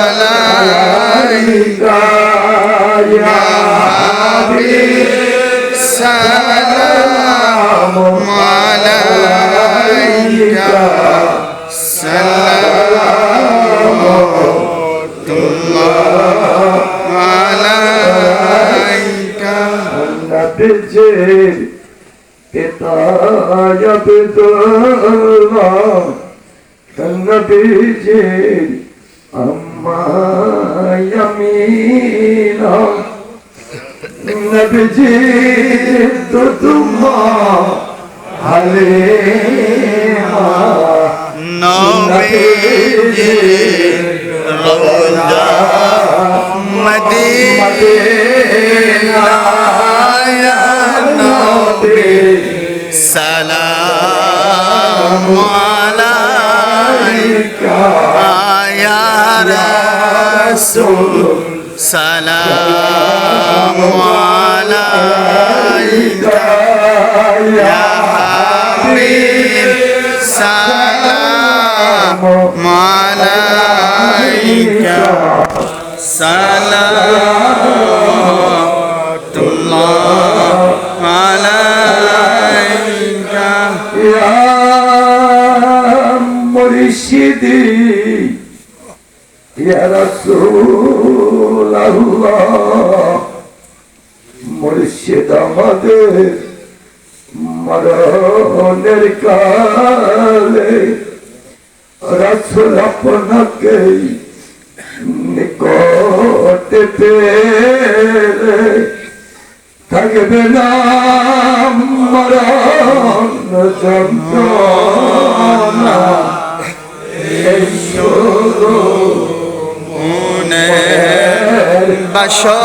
আলাইকা ইয়া হাবিব সালাম আলাইকা সালাম আলাইকা নবীজির পিতা আব্দুল্লাহ নবীজির আম্মা আমিনা নবীজির দুধমা হালিমা নবীজির রওজা মদিনা ইয়া নবী সালাম আলাইকা ইয়া রাসূল সালাম আলাইকা ইয়া হাবিব সালাম আলাইকা সালাতুল্লাহ আলাইকা ইয়া মুর্শিদি ইয়া রাসূলুল্লাহ মুর্শিদ আমাদের মরণের কালে রাসূল আপনাকে নিকটে পেলে থাকবে না মরণ যন্ত্রণা এই শুধু মনের বাসনা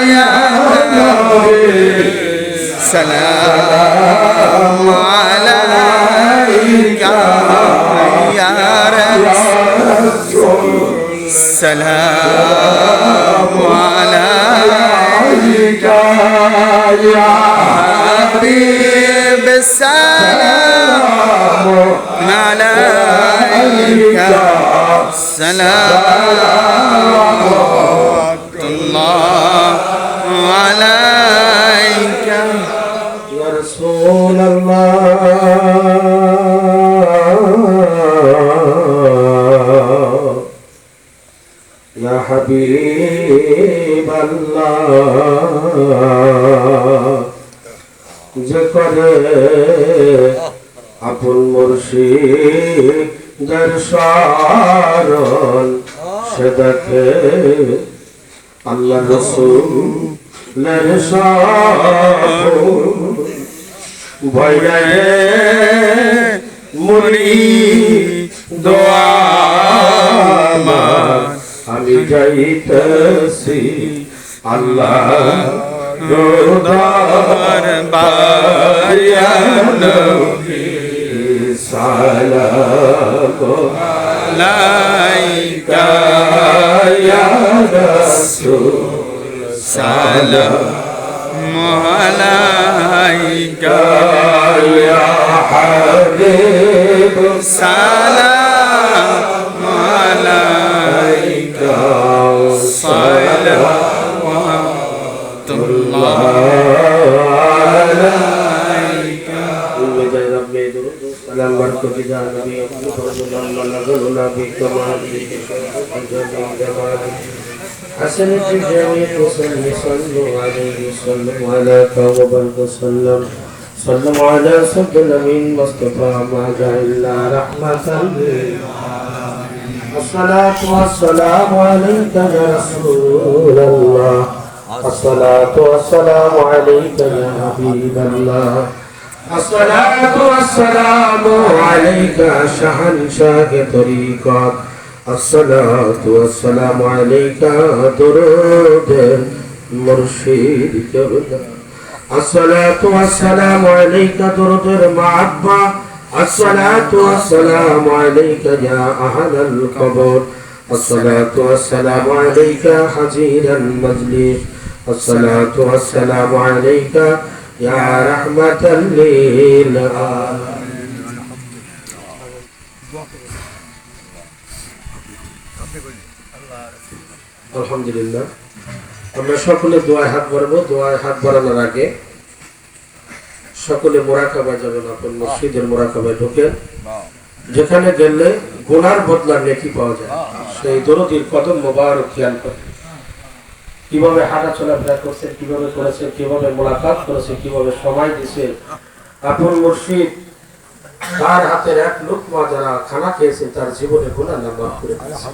ইয়া নবী সালাম আলাইকা ইয়া রাসূল সালাম আলাইকা ইয়া হাবিব সালাম আলাইকা সালাতুল্লাহ আলাইকা ইয়া রাসূলুল্লাহ ইয়া হাবিবাল্লাহ যে করে আপন মুর্শিদের শরণ সে দেখে আল্লাহ রাসূলের শরণ ভয়ে মুরি দোয়া আমি যাইতেছি আল্লাহ দরবার ইয়া নবী সালাম আলাইকা ইয়া রাসূল সালাম আলাইকা ইয়া হাবিব সালাম আলাইকা সালাওয়াতুল্লাহ আলাইকা سلام برکت جا نبی اپنے فرض اللہ نظر نبی کمال حسن الجامع وسلم صلوا عليه وسلم على توبة وسلم صلوا على سيد الأمين مصطفى ما جاء إلا رحمة الصلاة والسلام عليك يا رسول الله الصلاة والسلام عليك يا حبيب الله الصلاة والسلام عليك شهنشاه طريقات الصلاة والسلام عليك درود مرشد كبدا الصلاة والسلام عليك درود المعبى الصلاة والسلام عليك يا أهل القبر الصلاة والسلام عليك حزين المجلس الصلاة والسلام عليك يا رحمة للعالمين আলহামদুলিল্লাহ, আমরা সকলে দোয়ায় হাত বাড়াবো। দোয়ায় হাত বাড়ানোর আগে সকলে মোরাকাবায় যাবেন, আপন মসজিদের মোরাকাবায় ঢোকেন। যেখানে গেলে গুনার বদলা নেকি পাওয়া যায়, সেই দরদির কদম মোবারক খেয়াল করেন। কিভাবে হাঁটা চলাফেরা করছেন, কিভাবে করেছেন, কিভাবে মোলাকাত করেছেন, কিভাবে সময় দিয়েছেন। আপন মুর্শিদ তার হাতের এক লুকমা যারা খানা খেয়েছেন তার জীবনে গুনাহ মাফ করে দিয়েছেন।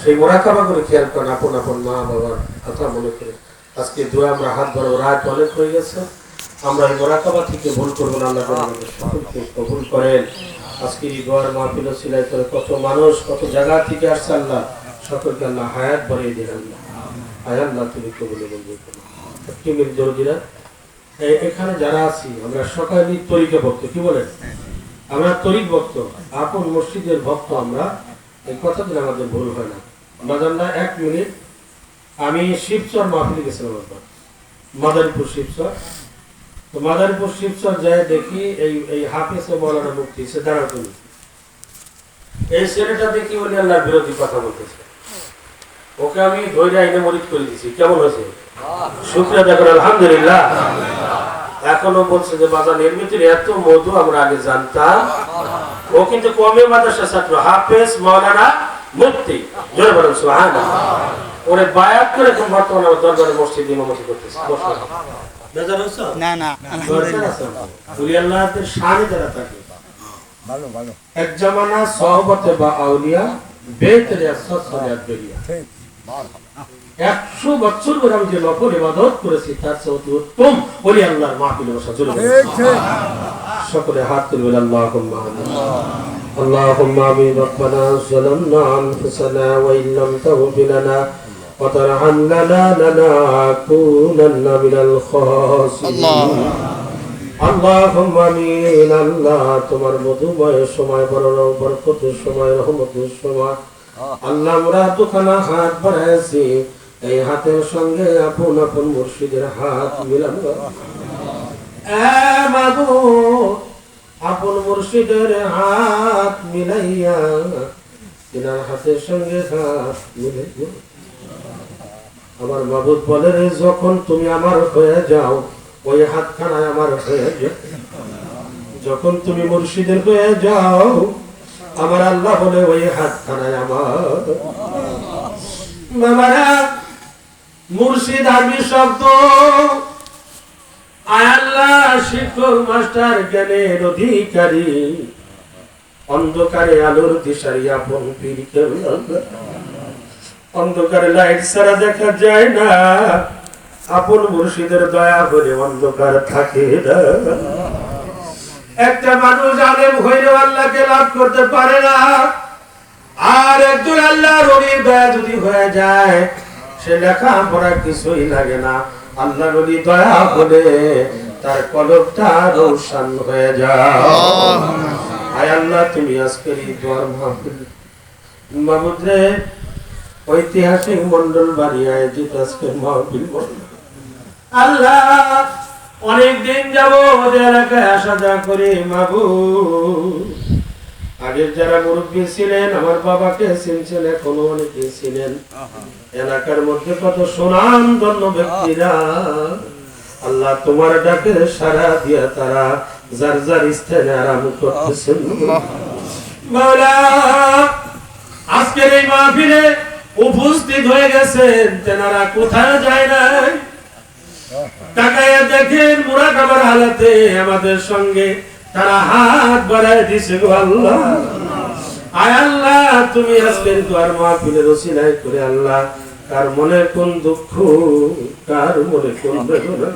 সেই মোরাকাবা করে খেয়াল করেন, আপন আপন মা বাবার কথা মনে করে। আজকে দোয়া আমরা হাত বাড়াবো, রাত অনেক হয়ে গেছে। আমরা এই মোরাকাবা থেকে ভুল করবো না, আল্লাহ আমাদের সকলকে কবুল করেন। আজকে এই দোয়ার মাহফিল সিলাই করে কত মানুষ কত জায়গা থেকে আসছে, আল্লাহ সকলকে আল্লাহ হায়াত বাড়িয়ে দিন। আল্লাহ হায়াত না তুমি কবুলে বলবে কিমির দরদিরা এখানে যারা আছি আমরা সকালে তরিকা ভক্ত, কি বলেন? আমরা তরিক ভক্ত, আপন মসজিদের ভক্ত। আমরা এই কথা দিলে আমাদের ভুল হয় না। বাজানরা 1 মিনিট, আমি শিবচর মাহফিলে গেছিলাম একবার, মাদারীপুর শিবচর। তো মাদারীপুর শিবচর যায় দেখি এই হাফেজ মৌলানা মুফতি সে দাঁড়াও তুমি, এই ছেলেটা দেখি উনি আল্লাহর বিরোধী কথা বলতেছে। ওকে আমি ধৈর্য আইনে মরিদ করে দিছি। কেমন হয়েছে? শুকরিয়া দেখুন, আলহামদুলিল্লাহ। এখনো বলছে যে বাজান এর ভিতরে এত মধু আমরা আগে জানতাম। ও কিন্তু কমে মাদ্রাসা ছাত্র, হাফেজ মাওলানা মুফতি, জোরে বলেন সুবহানাল্লাহ। ওরে বায়াত করে এখন বর্তমানে আমার দরবারে মসজিদ ইমামতি করতেছে। না না আল্লাহর শানে যারা থাকে ভালো ভালো এক জামানা সহবতে বা আউলিয়া বেতরে আসসালাত বেরিয়া 100 বছর ধরে আমি যে নফল ইবাদত করেছি তার চেয়ে অতি উত্তম ওলি আল্লাহর মাহফিলে বসা। সকলে হাত তুলবেন। আল্লাহুম্মা আমিন, আল্লাহুম্মা আমিন। রব্বানা যালামনা আনফুসানা ওয়া ইল্লাম তাগফির লানা ওয়া তারহামনা লানাকুনান্না মিনাল খাসিরিন। আল্লাহুম্মা আমিন। আল্লাহ তোমার মধুময় সময়, বরকতের সময়, রহমতের সময় আল্লাহ আমরা দুখানা হাত বাড়াইছি, এই হাতের সঙ্গে আপন আপন মুর্শিদের হাত মিলান। আপন মুর্শিদের হাত মিলাইয়া তিনার হাতের সঙ্গে হাত মিলাই। আমার মাবুদ বলে যখন তুমি আমার হয়ে যাও ওই হাতখানায় আমার হয়ে যাও। যখন তুমি মুর্শিদের হয়ে যাও আমার আল্লাহ বলে ওই হাতখানায় আমার। বাবারা, মুর্শিদ আরবি শব্দ, আল্লাহ শিক্ষক মাস্টার জ্ঞানের অধিকারী, অন্ধকারে আলোর দিশারি আপন পীর কেবলা। অন্ধকারে লাইট ছাড়া দেখা যায় না, আপন মুর্শিদের দয়া বলে অন্ধকার থাকে না। একটা মানুষ আলেম হইলেও আল্লাহকে লাভ করতে পারে না, আর একজন আল্লাহর ওলির দয়া যদি হয়ে যায় সে লেখাপড়া কিছুই লাগে না। আল্লাহর ওলির দয়া হলে তার কলবটা রোশন হয়ে যায়। আয় আল্লাহ তুমি আজকের এই দোয়ার মাহফিল মাবুদ রে ঐতিহাসিক মন্ডল বাড়ি আয়োজিত আজকের মাহফিল আল্লাহ অনেকদিন যাব ওদের এলাকায় আসা যাওয়া করে মাবুদ। আগের যারা মুরব্বী ছিলেন আমার বাবাকে চিনছেন, এখনো অনেকে ছিলেন। এলাকার মধ্যে কত সুনামধন্য ব্যক্তিরা আল্লাহ তোমার ডাকে সাড়া দিয়া তারা যার যার স্থানে আরাম করতেছেন। মাওলা আজকের এই মাহফিলে উপস্থিত হয়ে গেছেন, তেনারা কোথায় যায় নাই তাকায়া দেখেন মুরাকাবার হালাতে আমাদের সঙ্গে তারা হাত বাড়ায় দিছে গো আল্লাহ। আয় আল্লাহ তুমি আজকের দোয়ার মাহফিলের ওসিলায় করে আল্লাহ কার মনে কোন দুঃখ, কার মনে কোন বেদনা,